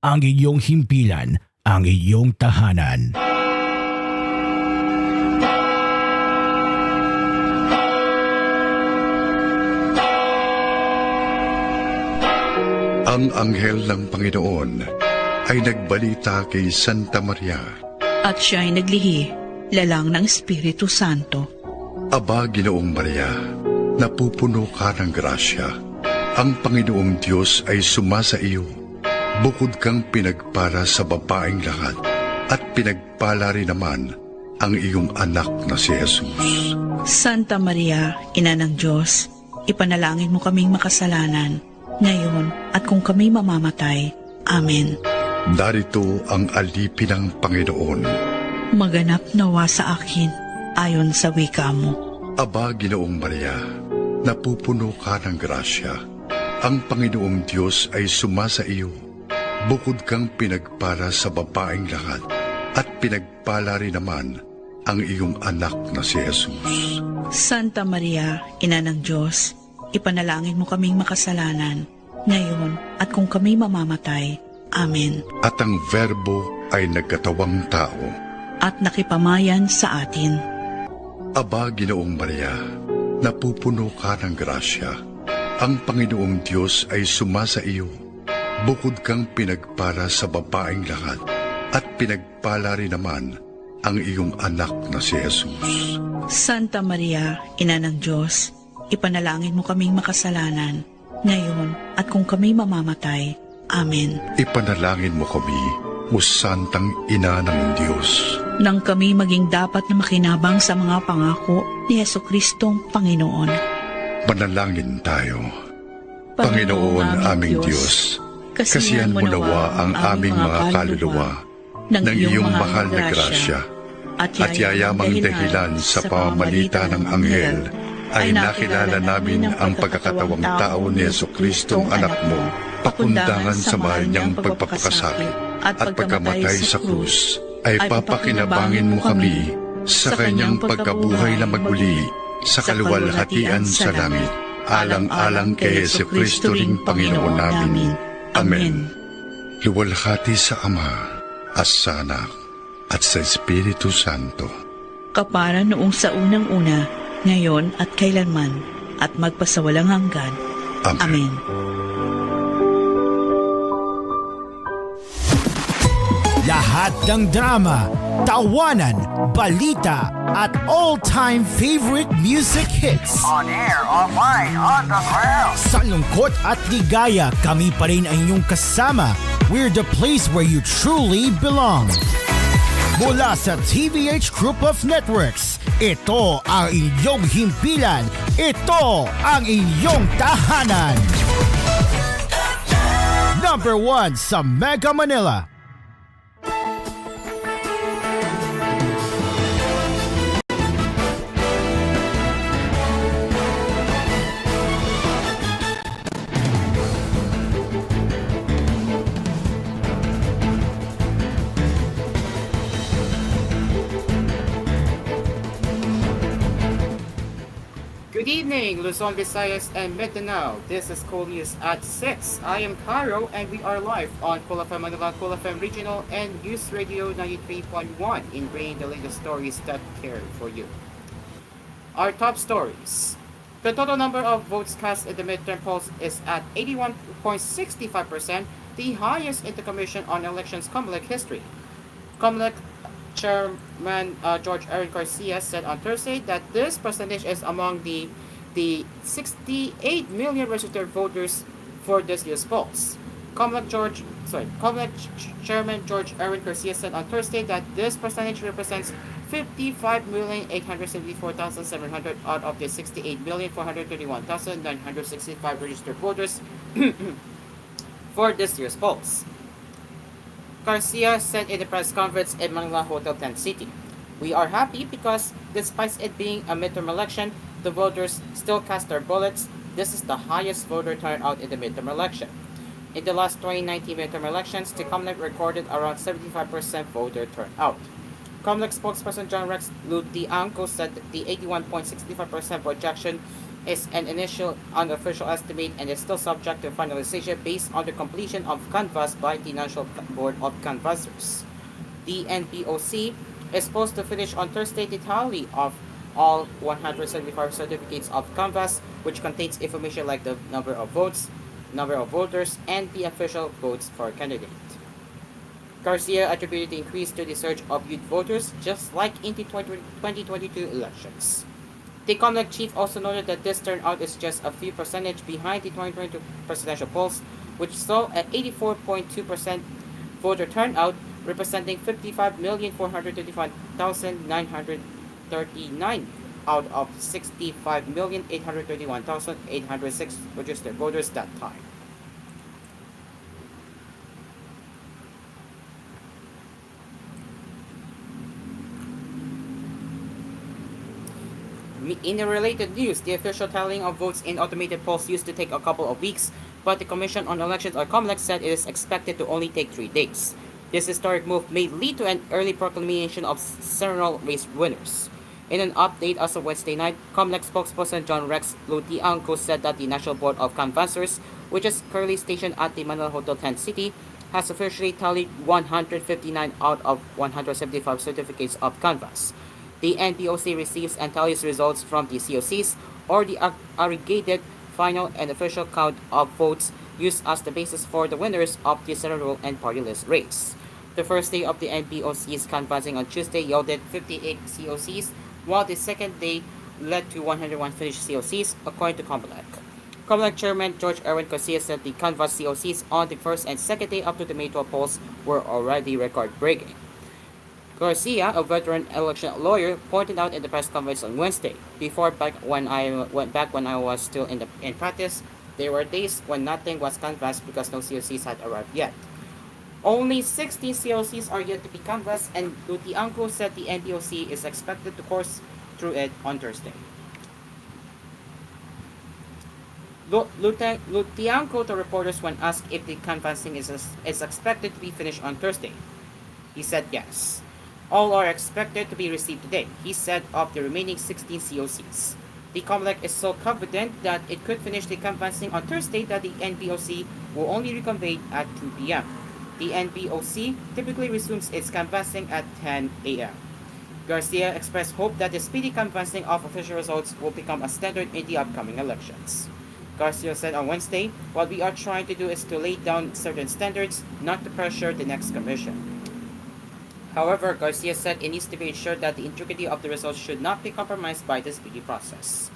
ang iyong himpilan, ang iyong tahanan. Ang anghel ng Panginoon ay nagbalita kay Santa Maria. At siya ay naglihi, lalang ng Espiritu Santo. Aba, Ginoong Maria, napupuno ka ng grasya. Ang Panginoong Diyos ay sumasa iyo. Bukod kang pinagpala sa babaeng lahat, at pinagpala rin naman ang iyong anak na si Jesus. Santa Maria, Ina ng Diyos, ipanalangin mo kaming makasalanan, ngayon at kung kami mamamatay. Amen. Darito ang alipin ng Panginoon. Maganap nawa sa akin, ayon sa wika mo. Aba, Ginoong Maria, napupuno ka ng grasya. Ang Panginoong Diyos ay sumasa iyo. Bukod kang pinagpala sa babaeng lahat, at pinagpala rin naman ang iyong anak na si Jesus. Santa Maria, Ina ng Diyos, ipanalangin mo kaming makasalanan, ngayon at kung kami mamamatay. Amen. At ang Verbo ay nagkatawang tao. At nakipamayan sa atin. Aba, Ginoong Maria, napupuno ka ng grasya. Ang Panginoong Diyos ay sumasa iyo. Bukod kang pinagpala sa babaeng lahat, at pinagpala rin naman ang iyong anak na si Jesus. Santa Maria, Ina ng Diyos, ipanalangin mo kaming makasalanan, ngayon at kung kami mamamatay. Amen. Ipanalangin mo kami, o Santang Ina ng Diyos. Nang kami maging dapat na makinabang sa mga pangako ni Jesucristong Panginoon. Manalangin tayo. Panginoon aming Diyos, kasihan mo nawa ang aming mga kaluluwa ng iyong mahal na grasya, at yayamang dahilan sa pamamagitan ng anghel ay nakilala namin ang pagkakatawang tao ni Jesucristong anak mo, pakundangan sa mahal niyang pagpapakasakit at pagkamatay sa krus, ay papakinabangin mo kami sa kanyang pagkabuhay na magmuli sa kaluwalhatian sa langit, alang-alang kay Jesucristo ring Panginoon namin. Amen. Luwalhati sa Ama, at sa Anak, at sa Espiritu Santo. Kapara noong sa unang-una, ngayon at kailanman, at magpasawalang hanggan. Amen. Amen. Lahat ng drama, tawanan, balita, at all-time favorite music hits. On air, online, on the ground. Sa lungkot at ligaya, kami pa rin ang inyong kasama. We're the place where you truly belong. Mula sa TVH Group of Networks, ito ang inyong himpilan. Ito ang inyong tahanan. Number 1 sa Mega Manila. Good evening, Luzon, Visayas, and Mindanao. This is koolNews at 6. I am Caro, and we are live on Kool FM Manila, Kool FM Regional, and News Radio 93.1 in bringing the latest stories that care for you. Our top stories. The total number of votes cast in the midterm polls is at 81.65%, the highest in the Commission on Elections COMELEC history. COMELEC Chairman George Aaron Garcia said on Thursday that this percentage is among the 68 million registered voters for this year's polls. COMELEC Chairman George Aaron Garcia said on Thursday that this percentage represents 55,874,700 out of the 68,431,965 registered voters for this year's polls. Garcia said in the press conference in Manila Hotel Tent City, "We are happy because despite it being a midterm election, the voters still cast their ballots. This is the highest voter turnout in the midterm election. In the last 2019 midterm elections, the COMELEC recorded around 75% voter turnout." COMELEC spokesperson John Rex Lutiangco said that the 81.65% projection is an initial unofficial estimate and is still subject to finalization based on the completion of canvass by the National Board of Canvassers. The NBOC is supposed to finish on Thursday the tally of all 175 certificates of canvass, which contains information like the number of votes, number of voters, and the official votes for a candidate. Garcia attributed the increase to the surge of youth voters, just like in the 2022 elections. The COMELEC chief also noted that this turnout is just a few percentage behind the 2022 presidential polls, which saw an 84.2% voter turnout, representing 55,435,939 out of 65,831,806 registered voters that time. In the related news, the official tallying of votes in automated polls used to take a couple of weeks, but the Commission on Elections or COMELEC said it is expected to only take 3 days. This historic move may lead to an early proclamation of several race winners. In an update as of Wednesday night, COMELEC spokesperson John Rex Lutianco said that the National Board of Canvassers, which is currently stationed at the Manila Hotel Tent City, has officially tallied 159 out of 175 certificates of canvass. The NBOC receives and tallies results from the COCs, or the aggregated final and official count of votes used as the basis for the winners of the senatorial and party list race. The first day of the NBOC's canvassing on Tuesday yielded 58 COCs, while the second day led to 101 finished COCs, according to COMELEC. COMELEC Chairman George Erwin Garcia said the canvass COCs on the first and second day after the May 12 polls were already record-breaking. Garcia, a veteran election lawyer, pointed out in the press conference on Wednesday, back when I was still in practice, there were days when nothing was canvassed because no COCs had arrived yet. Only 60 COCs are yet to be canvassed, and Lutianco said the NBOC is expected to course through it on Thursday. Lutianco to reporters when asked if the canvassing is expected to be finished on Thursday. He said yes. All are expected to be received today, he said, of the remaining 16 COCs. The COMELEC is so confident that it could finish the canvassing on Thursday that the NBOC will only reconvene at 2 p.m. The NBOC typically resumes its canvassing at 10 a.m. Garcia expressed hope that the speedy canvassing of official results will become a standard in the upcoming elections. Garcia said on Wednesday, "What we are trying to do is to lay down certain standards, not to pressure the next commission." However, Garcia said it needs to be ensured that the integrity of the results should not be compromised by the speedy process.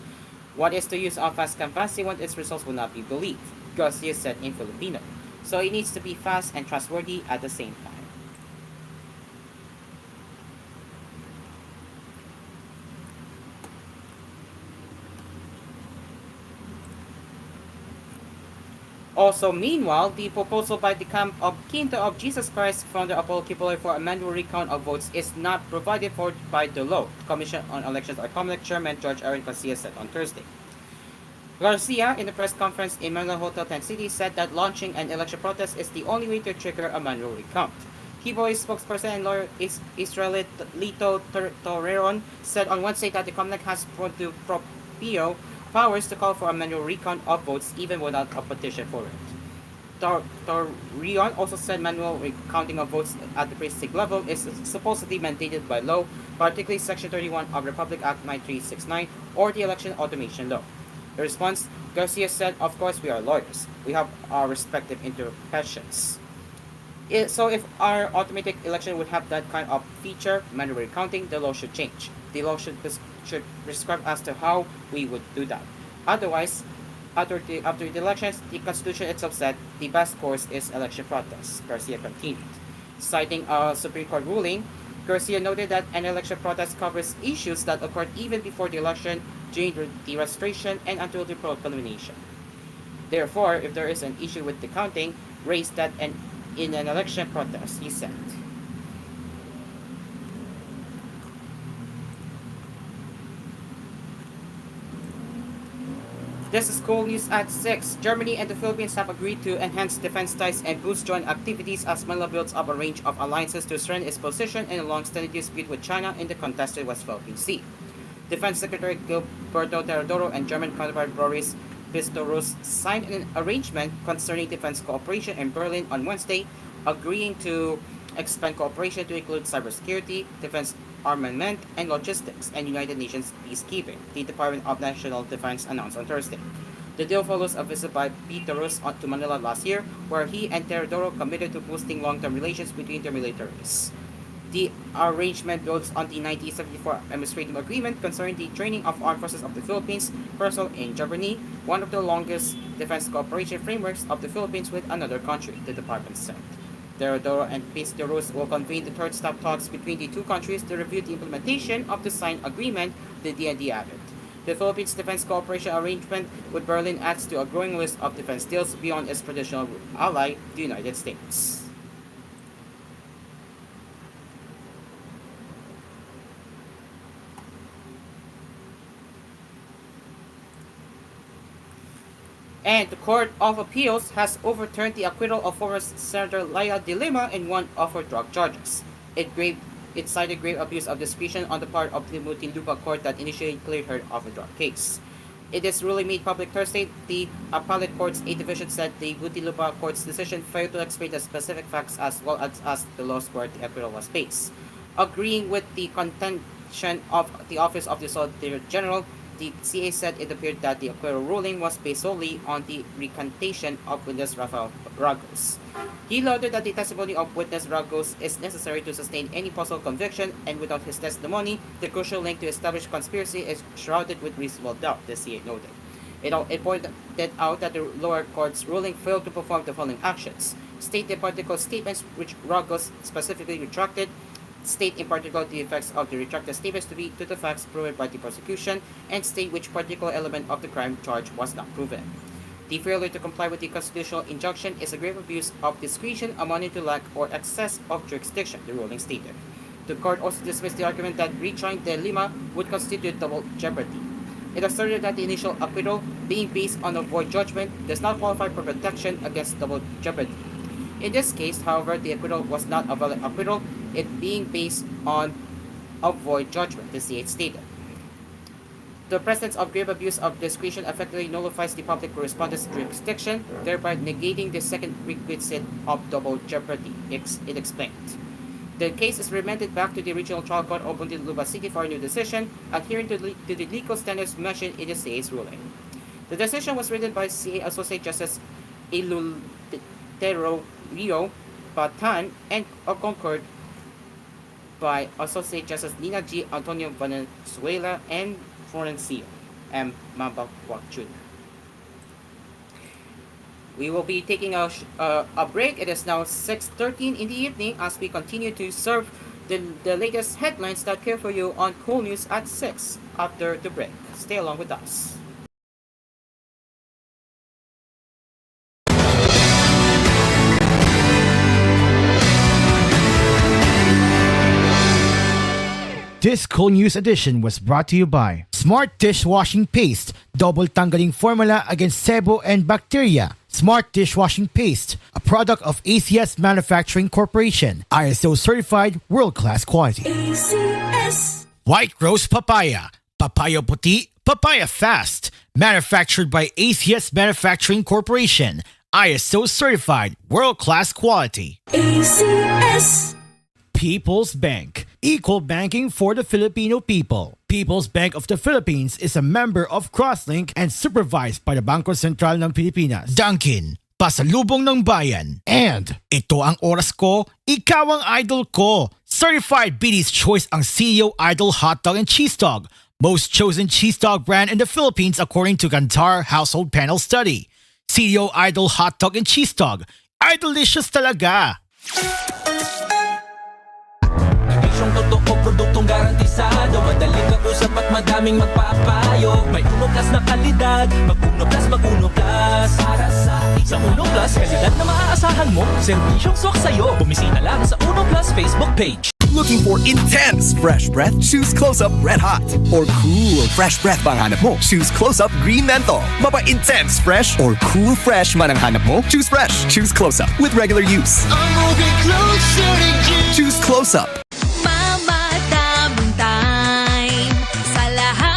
What is the use of fast canvassing when its results will not be believed? Garcia said in Filipino. So it needs to be fast and trustworthy at the same time. Also, meanwhile, the proposal by the camp of Quinto of Jesus Christ, founder Apollo Kipoy, for a manual recount of votes is not provided for by the law, Commission on Elections or COMELEC Chairman George Aaron Garcia said on Thursday. Garcia, in the press conference in Manila Hotel Tent City, said that launching an election protest is the only way to trigger a manual recount. Kipoy's spokesperson and lawyer Israelito Torreon said on Wednesday that the COMELEC has proprio powers to call for a manual recount of votes even without a petition for it. Torreon also said manual recounting of votes at the precinct level is supposedly mandated by law, particularly Section 31 of Republic Act 9369 or the Election Automation Law. In response, Garcia said, "Of course we are lawyers. We have our respective interpretations. So if our automatic election would have that kind of feature, manual recounting, the law should change. The law should prescribe as to how we would do that. Otherwise, after the elections, the Constitution itself said the best course is election protest," Garcia continued. Citing a Supreme Court ruling, Garcia noted that an election protest covers issues that occurred even before the election, during the registration, and until the proclamation. Therefore, if there is an issue with the counting, raise that in an election protest, he said. This is koolNews at 6. Germany and the Philippines have agreed to enhance defense ties and boost joint activities as Manila builds up a range of alliances to strengthen its position in a long-standing dispute with China in the contested West Philippine Sea. Defense Secretary Gilberto Teodoro and German counterpart Boris Pistorius signed an arrangement concerning defense cooperation in Berlin on Wednesday, agreeing to expand cooperation to include cybersecurity, defense armament, and logistics, and United Nations peacekeeping, the Department of National Defense announced on Thursday. The deal follows a visit by Pistorius to Manila last year, where he and Teodoro committed to boosting long-term relations between their militaries. The arrangement builds on the 1974 administrative agreement concerning the training of armed forces of the Philippines personnel in Germany, one of the longest defense cooperation frameworks of the Philippines with another country, the department said. Teodoro and Pistorius will convene the third step talks between the two countries to review the implementation of the signed agreement, the DND added. The Philippines defense cooperation arrangement with Berlin adds to a growing list of defense deals beyond its traditional ally, the United States. And the Court of Appeals has overturned the acquittal of former Senator Laila de Lima in one of her drug charges. It cited grave abuse of discretion on the part of the Muntinlupa Court that initially cleared her of a drug case. In its ruling made public Thursday, the Appellate Court's 8th Division said the Muntinlupa Court's decision failed to explain the specific facts as well as the laws where the acquittal was based. Agreeing with the contention of the Office of the Solicitor General, the CA said it appeared that the acquittal ruling was based solely on the recantation of witness Rafael Ragos. He noted that the testimony of witness Ragos is necessary to sustain any possible conviction, and without his testimony, the crucial link to establish conspiracy is shrouded with reasonable doubt, the CA noted. It pointed out that the lower court's ruling failed to perform the following actions: state the particular statements which Ragos specifically retracted, state in particular the effects of the retracted statements to be to the facts proven by the prosecution, and state which particular element of the crime charge was not proven. The failure to comply with the constitutional injunction is a grave abuse of discretion amounting to lack or excess of jurisdiction, the ruling stated. The court also dismissed the argument that retrying de Lima would constitute double jeopardy. It asserted that the initial acquittal, being based on a void judgment, does not qualify for protection against double jeopardy. In this case, however, the acquittal was not a valid acquittal, it being based on a void judgment, the CA stated. The presence of grave abuse of discretion effectively nullifies the public correspondence jurisdiction, thereby negating the second requisite of double jeopardy, it explained. The case is remanded back to the regional trial court of Muntinlupa City for a new decision, adhering to the legal standards mentioned in the CA's ruling. The decision was written by CA Associate Justice Eleuterio Rio Batan and concurred by Associate Justice Nina G. Antonio Valenzuela and Florencio M. Mabacuac Jr. We will be taking a break. It is now 6:13 in the evening as we continue to serve the latest headlines that care for you on koolNews at 6 after the break. Stay along with us. This koolNews edition was brought to you by Smart Dishwashing Paste, double tanggaling formula against sebo and bacteria. Smart Dishwashing Paste, a product of ACS Manufacturing Corporation, ISO certified, world-class quality. ACS. White Rose Papaya, papaya puti, papaya fast, manufactured by ACS Manufacturing Corporation, ISO certified, world-class quality. ACS. People's Bank, equal banking for the Filipino people. People's Bank of the Philippines is a member of Crosslink and supervised by the Bangko Sentral ng Pilipinas. Dunkin, pasalubong ng bayan. And ito ang oras ko, ikaw ang idol ko. Certified BD's Choice ang CEO Idol Hot Dog and Cheese Dog, most chosen cheese dog brand in the Philippines according to Kantar Household Panel Study. CEO Idol Hot Dog and Cheese Dog, idolicious talaga. Yung totoo, produktong garantisado, madaling kausap at madaming magpapayo. May Uno Plus na kalidad, mag-Uno Plus, mag-Uno Plus. Para sa Uno Plus, kalidad na maaasahan mo, serbisyong swak sa'yo. Bumisita lang sa Uno Plus Facebook page. Looking for intense fresh breath? Choose Close-Up Red Hot. Or cool fresh breath bang hanap mo? Choose Close-Up Green Menthol. Mapa-intense fresh or cool fresh man ang hanap mo? Choose fresh. Choose Close-Up with regular use. I'm moving closer to you. Choose Close-Up. Mama, daming time sa lahat.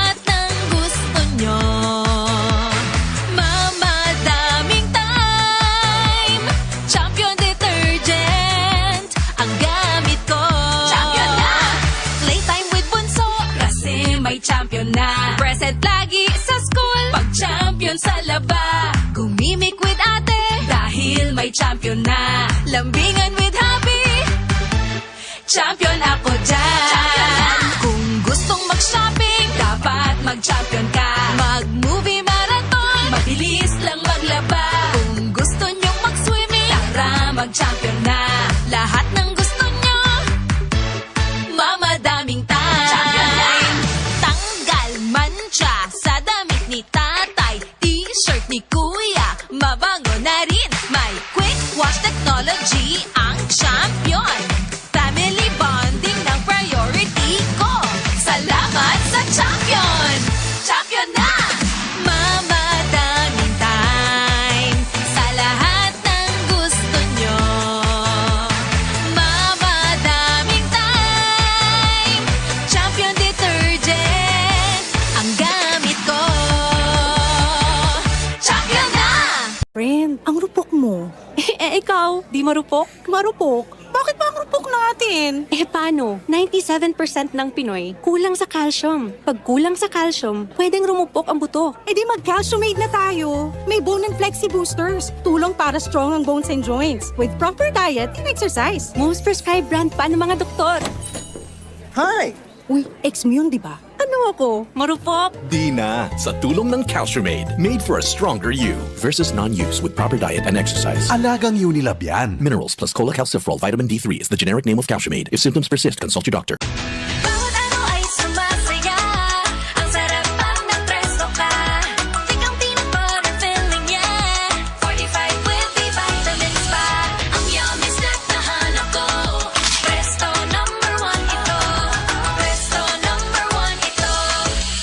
lambingan with happy. Champion ako dyan. Kung gustong mag-shopping, dapat mag-champion ka. Mag-movie marathon, mabilis lang maglaba. Kung gusto nyong mag-swimming, tara mag-champion na. Lahat ng gusto nyo, mamadaming time. Tanggal mancha sa damit ni tatay, t-shirt ni kuya, mabango na rin. May quick wash technology ang champion. Family bonding ng priority ko. Salamat sa champion! Champion na! Mamadaming time sa lahat ng gusto nyo. Mamadaming time. Champion detergent ang gamit ko. Champion na! Friend, ang rupok mo. Ikaw, di marupok? Marupok? Bakit ba ang rupok natin? Paano? 97% ng Pinoy kulang sa calcium. Pag kulang sa calcium, pwedeng rumupok ang buto. Di mag-calciumate na tayo. May bone and flexi boosters. Tulong para strong ang bones and joints. With proper diet and exercise. Most prescribed brand pa ng mga doktor. Hi! Uy, ex mo yun, di ba? Ano ako? Marupok? Di na. Sa tulong ng Calciumate, made for a stronger you. Versus non-use with proper diet and exercise. Alagang Unilab yan. Minerals plus cholecalciferol vitamin D3 is the generic name of Calciumate. If symptoms persist, consult your doctor. Bawat ano ay sumasaya. Ang sarap pag nagpresto ka. Tikang peanut butter filling niya. 45 with the vitamins pa. Ang yummy snack na hanap ko. Presto number 1 ito. Presto number 1 ito.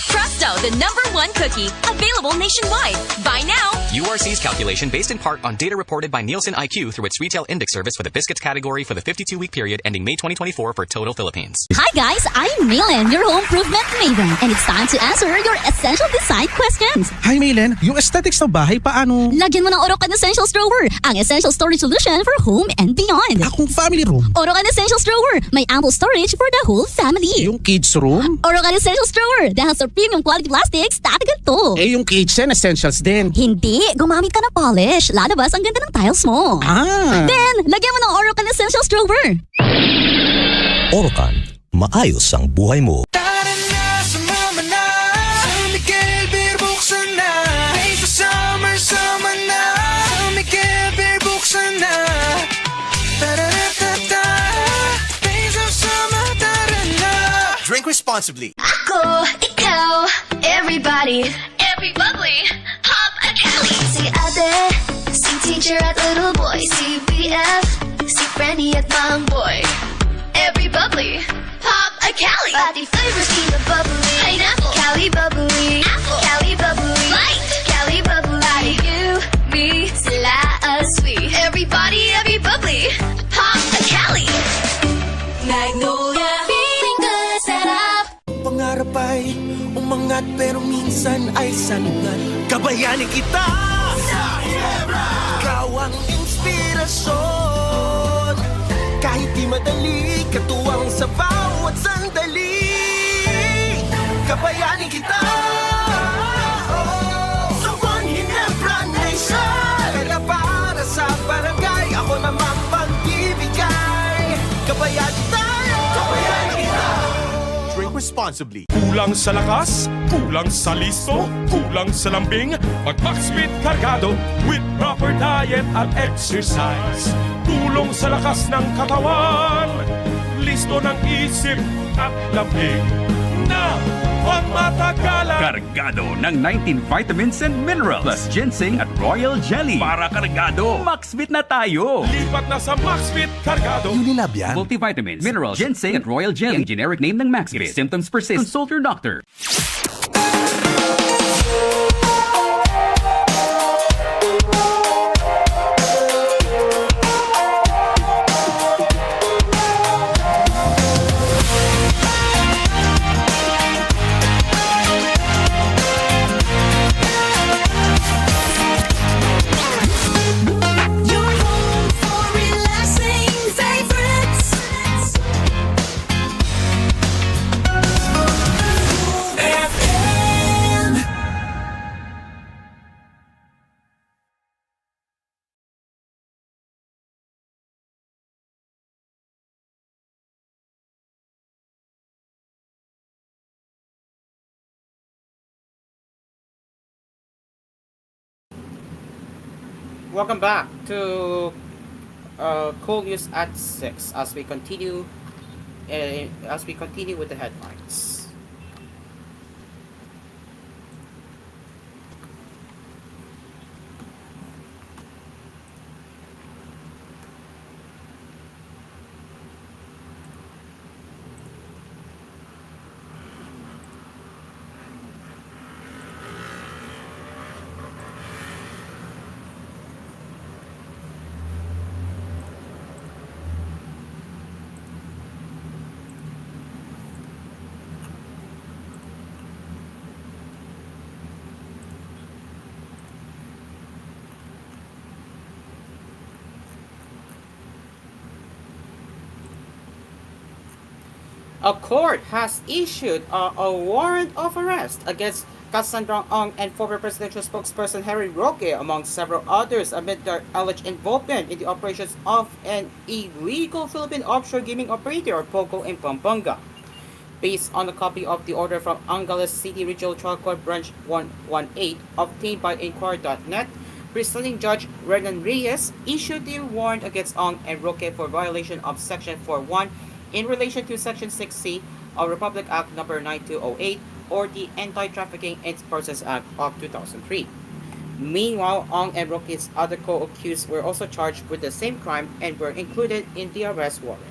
Presto, the number 1 cookie. Available nationwide. Buy now. URC's calculation based in part on data reported by Nielsen IQ through its retail index service for the biscuits category for the 52-week period ending May 2024 for total Philippines. Hi guys, I'm Maylen, your home improvement maven, and it's time to answer your essential design questions. Hi Maylen, yung aesthetics ng bahay paano? Lagyan mo ng Orocan Essentials Drawer, ang essential storage solution for home and beyond. Akong family room. Orocan Essentials Drawer, may ample storage for the whole family. Yung kids room? Orocan Essentials Drawer, dahil sa premium quality plastics, tatagal to. Yung kitchen essentials din. Hindi, gumamit ka ng polish. Lalabas ang ganda ng tiles mo. Then, lagyan mo ng Orocan Essentials Drawer. Orocan, maayos ang buhay mo. Tara na, sumama na. Sa Miguel Beer, buksan na. Hey, sa summer, sama na. Sa Miguel Beer, buksan na. Tara-ra-ta-ta. Hey, sa summer, tara na. Drink responsibly. Ako, ikaw, everybody, every bubbly, pop a Cali. Si ate, si teacher at little boy, si BF, si Frenny at Mang Boy. Every bubbly, pop a Cali. Pati flavors, keep it bubbly. Pineapple, Cali bubbly. Apple, Cali bubbly. Light, Cali bubbly. Pati you, me, sila sweet. Everybody, every bubbly, pop a Cali. Magnolia, feeling good, set up. Pangarap ay umangat pero minsan ay sanungat. Kabayani kita sa Ginebra. Ikaw ang inspirasyon. Kahit di madali, katuwang sa bawat sandali. Kabayani kita sa One Ginebra Nation. Kaya para sa barangay, ako naman pagbibigay. Kabayani tayo, kabayani kita. Drink responsibly. Kulang sa lakas, kulang sa listo, kulang sa lambing. Mag-Maxfit Cargado with proper diet at exercise. Tulong sa lakas ng katawan, listo ng isip at lambing. Na pangmatagalan. Kargado ng 19 vitamins and minerals plus ginseng at royal jelly. Para kargado, Maxfit na tayo. Lipat na sa Maxfit Cargado. Unilab yan. Multivitamins, minerals, ginseng at royal jelly. Ang generic name ng Maxfit. If symptoms persist, consult your doctor. Welcome back to koolNews at 6 as we continue with the headlines. A court has issued a warrant of arrest against Cassandra Ong and former presidential spokesperson Harry Roque, among several others, amid their alleged involvement in the operations of an illegal Philippine offshore gaming operator, or POGO, in Pampanga. Based on a copy of the order from Angeles City Regional Trial Court Branch 118, obtained by Inquirer.net, presiding Judge Renan Reyes issued the warrant against Ong and Roque for violation of Section 41 in relation to Section 6C of Republic Act No. 9208, or the Anti-Trafficking in Persons Act of 2003. Meanwhile, Ong and Roque's other co-accused were also charged with the same crime and were included in the arrest warrant.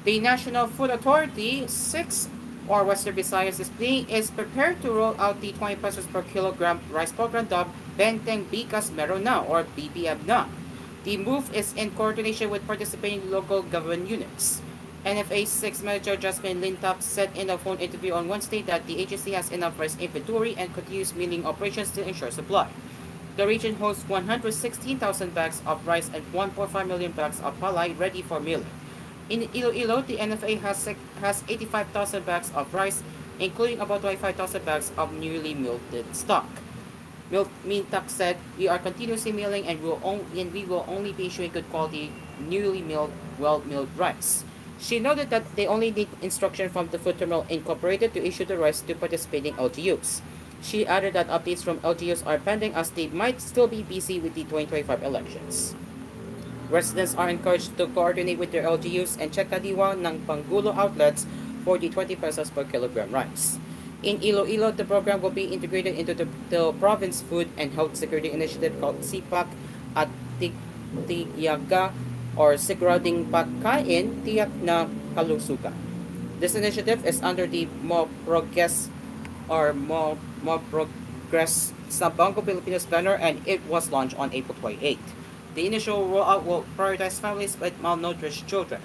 The National Food Authority, 6 or Western Visayas is prepared to roll out the 20 pesos per kilogram rice program dubbed Benteng Bigas Meron Na, or BBM na. The move is in coordination with participating local government units. NFA 6 Manager Jasmine Lintap said in a phone interview on Wednesday that the agency has enough rice inventory and continues milling operations to ensure supply. The region hosts 116,000 bags of rice and 1.5 million bags of palay ready for milling. In Iloilo, the NFA has 85,000 bags of rice, including about 25,000 bags of newly milled stock. Mintak said, "We are continuously milling and we will only be issuing good quality, newly milled, well-milled rice." She noted that they only need instruction from the Food Terminal Incorporated to issue the rice to participating LGUs. She added that updates from LGUs are pending as they might still be busy with the 2025 elections. Residents are encouraged to coordinate with their LGUs and check kadiwa ng Pangulo outlets for the 20 pesos per kilogram rice. In Iloilo, the program will be integrated into the Province Food and Health Security Initiative called CPAC at Tiyaga, or Sigurading Pagkain Tiyak na Kalusugan. This initiative is under the Mo Progress sa Bangko Pilipinas banner, and it was launched on April 28. The initial rollout will prioritize families with malnourished children.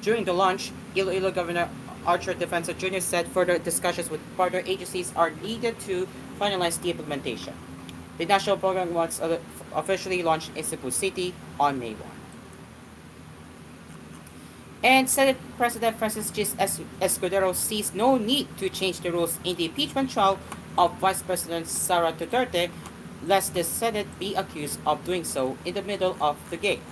During the launch, Iloilo Governor Archer Defensa Jr. said further discussions with partner agencies are needed to finalize the implementation. The national program was officially launched in Cebu City on May 1. And Senate President Francis G. Escudero sees no need to change the rules in the impeachment trial of Vice President Sara Duterte, lest the Senate be accused of doing so in the middle of the game.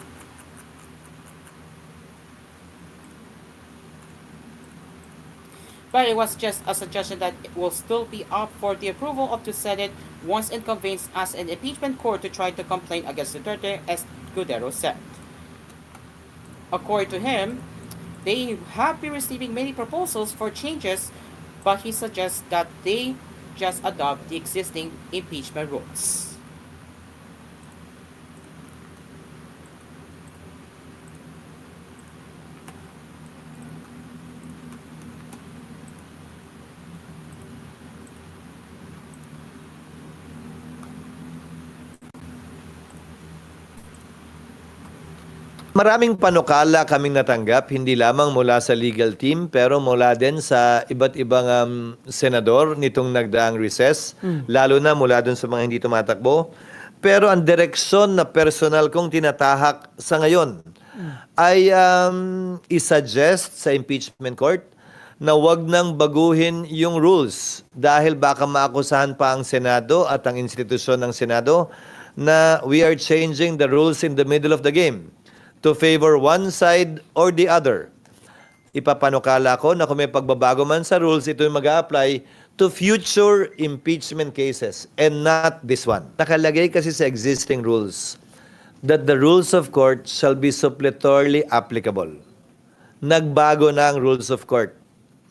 But it was just a suggestion that it will still be up for the approval of the Senate once it convenes as an impeachment court to try to complain against Duterte, as Escudero said. According to him, they have been receiving many proposals for changes, but he suggests that they just adopt the existing impeachment rules. Maraming panukala kaming natanggap, hindi lamang mula sa legal team, pero mula din sa iba't ibang senador nitong nagdaang recess, lalo na mula dun sa mga hindi tumatakbo. Pero ang direksyon na personal kong tinatahak sa ngayon ay isuggest sa impeachment court na wag nang baguhin yung rules dahil baka maakusahan pa ang Senado at ang institusyon ng Senado na we are changing the rules in the middle of the game to favor one side or the other. Ipapanukala ko na kung may pagbabago man sa rules, ito yung mag-a-apply to future impeachment cases and not this one. Nakalagay kasi sa existing rules that the rules of court shall be suppletorily applicable. Nagbago na ang rules of court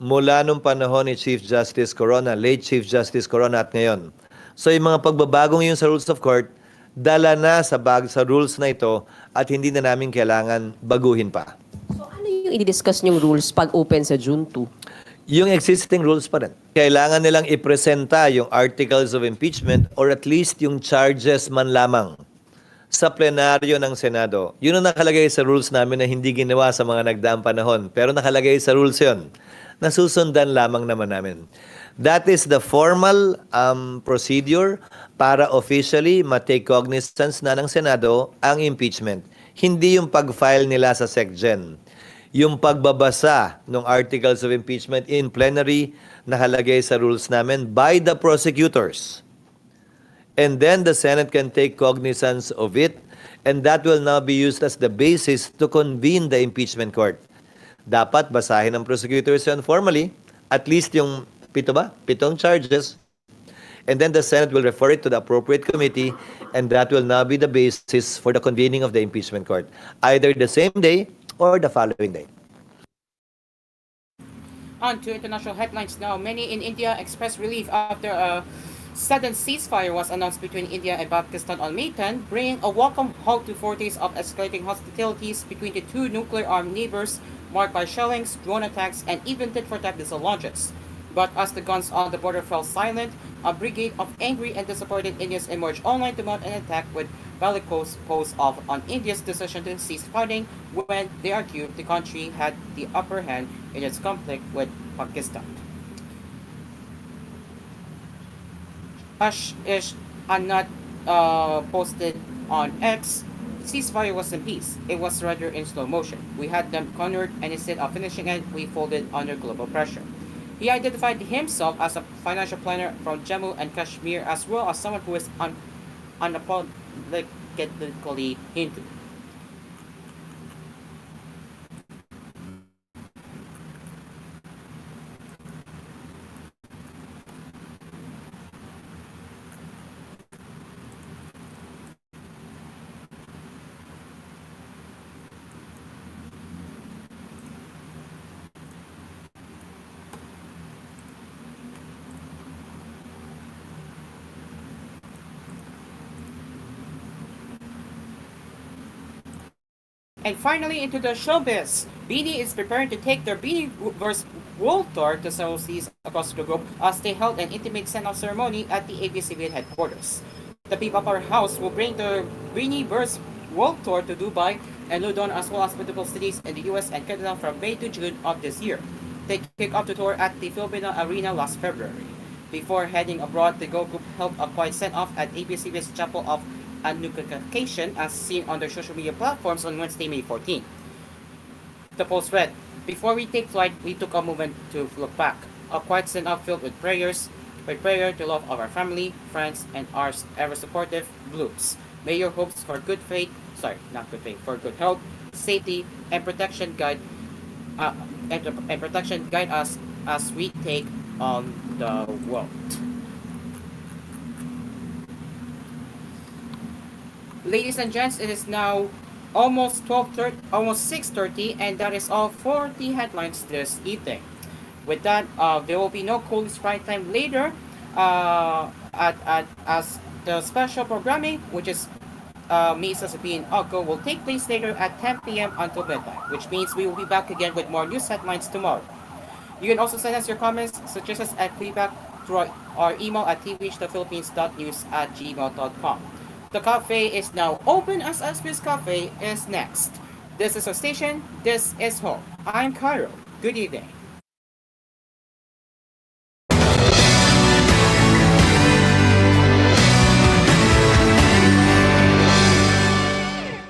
mula nung panahon ni Chief Justice Corona, late Chief Justice Corona at ngayon. So yung mga pagbabagong yun sa rules of court, dala na sa rules na ito at hindi na namin kailangan baguhin pa. So ano yung i-discuss niyong rules pag open sa June 2? Yung existing rules pa rin. Kailangan nilang ipresenta yung articles of impeachment or at least yung charges man lamang sa plenaryo ng Senado. Yun ang nakalagay sa rules namin na hindi ginawa sa mga nagdaang panahon. Pero nakalagay sa rules yun. Nasusundan lamang naman namin. That is the formal procedure para officially matake cognizance na ng Senado ang impeachment. Hindi yung pag-file nila sa SecGen. Yung pagbabasa ng articles of impeachment in plenary nakalagay sa rules namin by the prosecutors. And then the Senate can take cognizance of it, and that will now be used as the basis to convene the impeachment court. Dapat basahin ng prosecutors yun formally, at least yung pitong charges, and then the Senate will refer it to the appropriate committee, and that will now be the basis for the convening of the impeachment court, either the same day or the following day. On to international headlines now. Many in India expressed relief after a sudden ceasefire was announced between India and Pakistan on May 10, bringing a welcome halt to 4 days of escalating hostilities between the two nuclear-armed neighbors, marked by shellings, drone attacks, and even tit-for-tat missile launches. But as the guns on the border fell silent, a brigade of angry and disappointed Indians emerged online to mount an attack with bellicose pose off on India's decision to cease fighting when they argued the country had the upper hand in its conflict with Pakistan. Ash Ish Anat posted on X, ceasefire was in peace. It was rather in slow motion. We had them cornered, and instead of finishing it, we folded under global pressure. He identified himself as a financial planner from Jammu and Kashmir, as well as someone who is unapologetically Hindu. And finally, into the showbiz. Beanie is preparing to take their Beanie Verse World Tour to several cities across the globe as they held an intimate send-off ceremony at the ABCBN headquarters. The P-pop house will bring the Beanie Verse World Tour to Dubai and London, as well as multiple cities in the US and Canada from May to June of this year. They kicked off the tour at the Filipino Arena last February. Before heading abroad, the girl group held a quiet send-off at ABCBN's Chapel of Annunciation, as seen on their social media platforms on Wednesday, May 14. The post read, "Before we take flight, we took a moment to look back. A quiet send-off filled with prayer to love of our family, friends, and our ever-supportive Bloops. May your hopes for good for good health, safety, and protection guide us as we take on the world." Ladies and gents, it is now almost 6:30, and that is all for the headlines this evening. With that, there will be no Cool's Prime Time later as the special programming, which is Me Sasabihin Oko, will take place later at 10 p.m. until midnight, which means we will be back again with more news headlines tomorrow. You can also send us your comments, suggestions, and feedback through our email at tvh.philippines.news@gmail.com. The cafe is now open as Swiss Cafe is next. This is our station. This is home. I'm Cairo. Good evening.